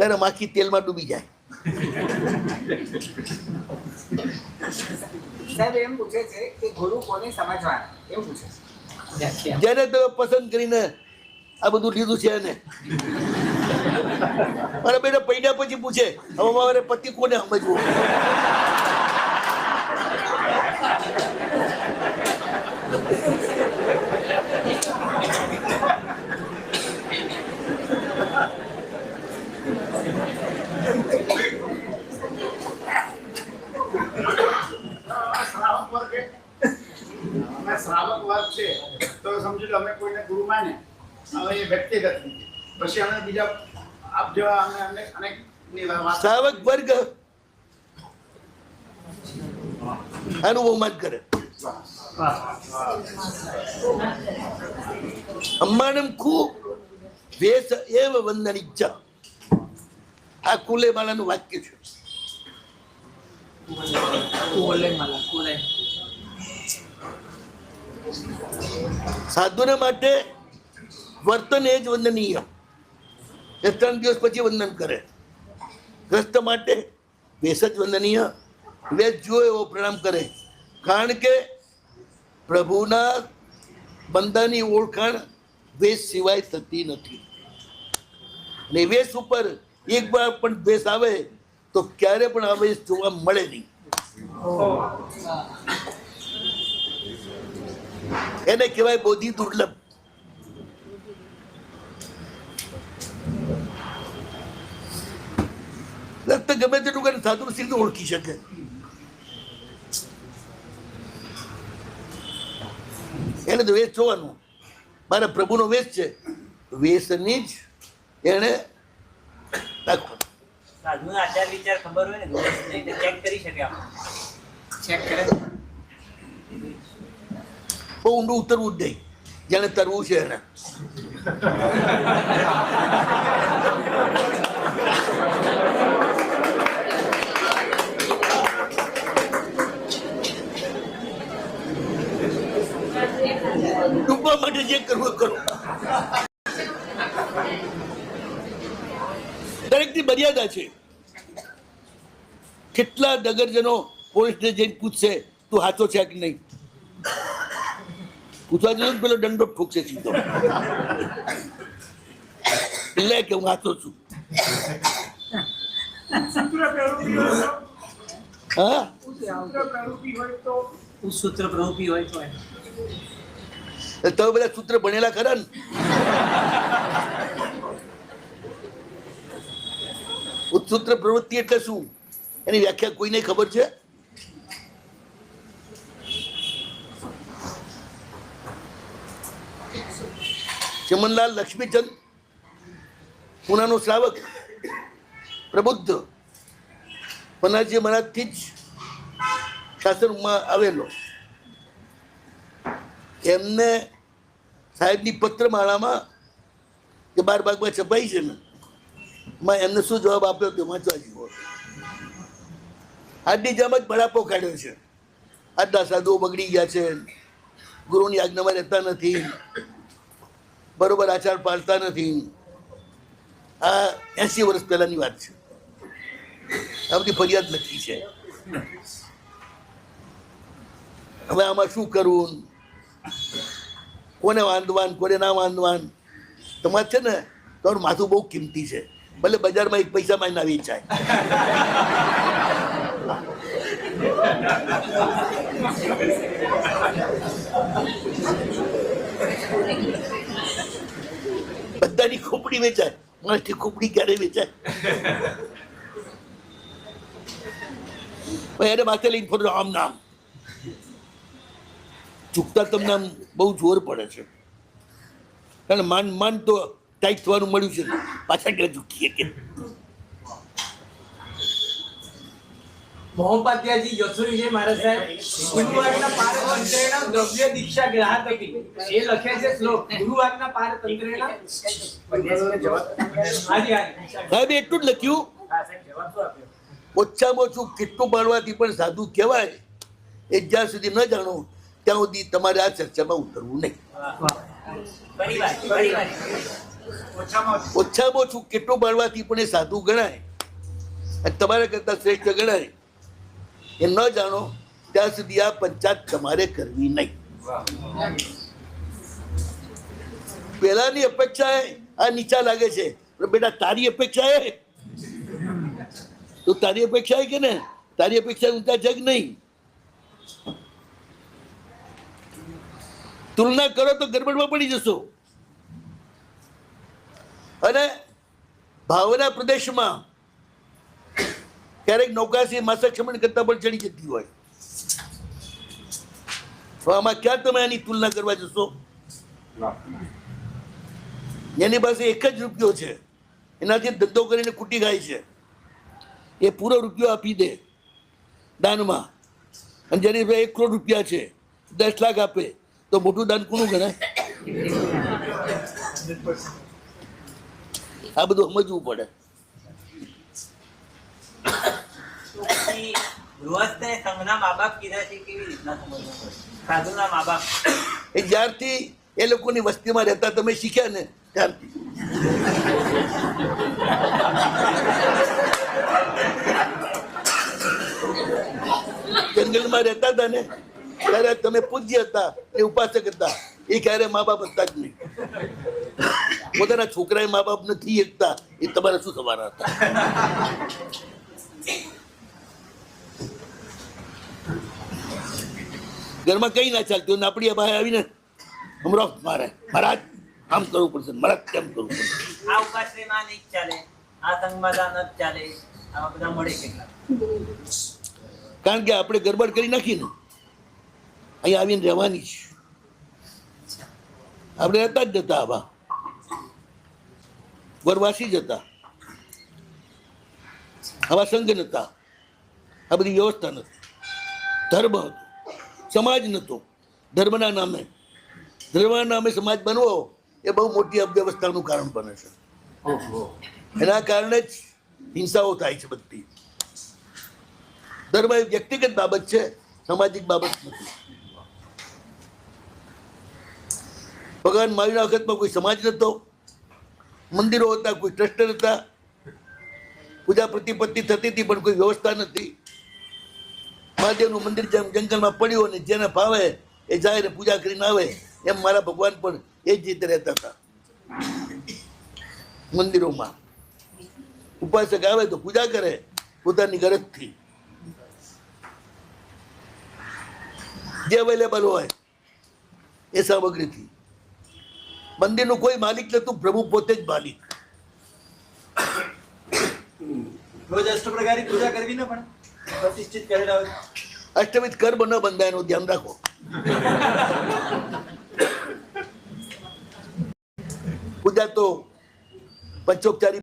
ત્યારે માખી તેલમાં ડૂબી જાય. સાહેબ એમ પૂછે છે કે ગુરુ કોને સમજવાના, એવું પૂછે છે. જેને તમે પસંદ કરીને આ બધું લીધું છે એને. મારા બેટા પૈડા પછી પૂછે હવે મારે પતિ કોને સમજવું. શ્રાવક વર્ગ છે તો સમજો કે અમે કોઈને ગુરુ માને, હવે એ વ્યક્તિગત પછી અમે બીજા આપ જેવા અમે અનેક શ્રાવક વર્ગ અનુભવમાં જ કરે. અમ્માનમ ખુ વેસ એવ વંદનિચ્છા, આ કુલે માલાનું વાક્ય છે. સાધુને માટે વર્તન એ જ વંદનીય. એ 3 દિવસ પછી વંદન કરે. ગ્રસ્ત માટે વેશ જ વંદનીય. વેશ જુઓ એવો પ્રણામ કરે. કારણ કે પ્રભુના બંદાની ઓળખાણ વેશ સિવાય થતી નથી. અને વેશ ઉપર એક વાર પણ દ્વેષ આવે તો ક્યારે પણ આ વેશ જોવા મળે નહીં. એને કહેવાય બોધિ દુર્લભ. ગમે તેટલું કરીને સાધુ સીધું ઓળખી શકે. એને તો વેશ જોવાનું. મારા પ્રભુનો વેશ છે, વેશની જ એને રાખવાનું. સાધુના આચાર વિચાર ખબર હોય ને ચેક કરી શકે. ચેક કરે. બહુ ઊંડું ઉતરવું જ નહીં. જેને તરવું છે એને. ડૂબવા માટે જે કરવું કરો. દરેકની મર્યાદા છે. કેટલા નગરજનો પોલીસને જઈને પૂછશે તું સાચો છે કે નહીં. પૂછવા જતો પેલો દંડો ઠોકશે સીધો. એટલે કે હું સાચો છું. હા સૂત્ર પ્રરૂપી હોય તો તમે બધા સૂત્ર ભણેલા ખરા ને. ઉત્સૂત્ર પ્રવૃત્તિ એટલે શું એની વ્યાખ્યા કોઈને ખબર છે? ચમનલાલ લક્ષ્મીચંદ પુનાનો શ્રાવક પ્રબુદ્ધ પનાજી મહારાજથી જ શાસનમાં આવેલો. એમને સાહેબની પત્રમાળામાં જે 12 ભાગમાં છપાઈ છે ને માં એમને શું જવાબ આપ્યો તે વાંચવા જેવો. આજની જેમ જ બળાપો કાઢ્યો છે. આજના સાધુઓ બગડી ગયા છે, ગુરુની આજ્ઞામાં રહેતા નથી, બરોબર આચાર પાળતા નથી. આ 80 વર્ષ પહેલાની વાત છે. આ બધી ફરિયાદ લખી છે. હવે આમાં શું કરવું, કોને વાંધવાન કોને ના વાંધવાન. તમારે છે ને તમારું માથું બહુ કિંમતી છે. ભલે બજારમાં 1 પૈસામાં ના વેચાય. બધાની ખોપડી વેચાય, માણસની ખોપડી ક્યારે વેચાય? એને માથે લઈને ફરો આમ નામ ચૂકતા તમને આમ બહુ જોર પડે છે. કારણ માંડ તો ટાઈટ થવાનું મળ્યું છે, પાછા ક્યાં ચૂકીએ કે. મોહપાત્યાજી યસુરીજી મહારાજ સાહેબ ગુરુવારના પારતંત્રેણ દ્રવ્ય દીક્ષા ગ્રાહક હતી. એ લખે છે શ્લોક ગુરુવારના પારતંત્રેણ. સાહેબ એટલું જ લખ્યું. ઓછામાં ઓછું કેટલું માણવાથી પણ સાધુ કહેવાય એ જ્યાં સુધી ન જાણો ત્યાં સુધી તમારે આ ચર્ચામાં ઉતરવું નહીં. ઓછામાં ઓછું કેટલું બાળવાથી પણ એ સાધુ ગણાય અને તમારા કરતા શ્રેષ્ઠ ગણાય. એ ન જાણો ત્યાં સુધી આ પંચાયત તમારે કરવી નહીં. પેલાની અપેક્ષા આ નીચા લાગે છે, પણ બેટા તારી અપેક્ષા એ તો તારી અપેક્ષા કે ને તારી અપેક્ષા ઊંચા જગ નહીં. તુલના કરો તો ગરબડમાં પડી જશો. અને ભાવના પ્રદેશમાં ક્યારેક નૌકાશી માસક ક્ષમણ કરતા પણ ચડી જતી હોય, તો આમાં ક્યાં તમે આની તુલના કરવા જશો? એની પાસે એક જ રૂપિયો છે, એનાથી ધંધો કરીને કુટી ખાય છે. એ પૂરો રૂપિયો આપી દે દાનમાં, અને જેની પાસે 1 કરોડ રૂપિયા છે, 10 લાખ આપે તો મોટું દાન કોનું ગણાય? આ બધું સમજવું પડે. પછી ગૃહસ્થે સંઘના મા બાપ કીધા છે કેવી રીતના સમજવું પડે? સાધુના મા બાપ એ જ્યારથી એ લોકોની વસ્તીમાં રહેતા તમે શીખ્યા ને ત્યારથી. જંગલમાં રહેતા હતા ને ત્યારે તમે પૂજ્ય હતા, એ ઉપાસક હતા, એ ક્યારે મા બાપ હતા જ નહીં. પોતાના છોકરા મા બાપ નથી એકતા, એ તમારે શું થવાના હતા? ઘરમાં કઈ ના ચાલતું, આપણી ભાઈ આવીને હમણાં મારે મહારાજ આમ કરવું પડશે, મહારાજ કેમ કરવું પડશે. આ ઉપાશ્રયમાં નહીં ચાલે, આ સંઘમાં દાન જ ચાલે, આવા બધા મળે કેટલા? કારણ કે આપણે ગરબડ કરી નાખી ને અહીંયા આવીને રહેવાની છે. આપણે રહેતા જ જતા, આવા વરવાસી જ હતા, આવા સંઘ નતા, આ બધી વ્યવસ્થા નથી. ધર્મ હતો, સમાજ નતો. ધર્મના નામે સમાજ બનવો એ બહુ મોટી અવ્યવસ્થાનું કારણ બને છે. એના કારણે જ હિંસાઓ થાય છે બધી. ધર્મ એ વ્યક્તિગત બાબત છે, સામાજિક બાબત નથી. ભગવાન મહાવીરના વખતમાં કોઈ સમાજ નતો, મંદિરો હતા, કોઈ ટ્રસ્ટ હતા, પૂજા પ્રતિપત્તિ થતી હતી, પણ કોઈ વ્યવસ્થા નથી. મહાદેવનું મંદિર જેમ જંગલમાં પડ્યું અને જેને ભાવે એ જાય ને પૂજા કરીને આવે, એમ મારા ભગવાન પણ એ જ રીતે રહેતા હતા. મંદિરોમાં ઉપાસક આવે તો પૂજા કરે પોતાની ગરજથી, જે અવેલેબલ હોય એ સામગ્રીથી. મંદિરનું કોઈ માલિક નતું, પ્રભુ પોતે જ માલિક. રોજ અષ્ટપ્રકારી પૂજા કરવી ને પણ પ્રતિષ્ઠિત કરેલા હોય. અષ્ટવિધ કર્મ ન બંધાય એનું ધ્યાન રાખો. પૂજા તો પંચોપચારી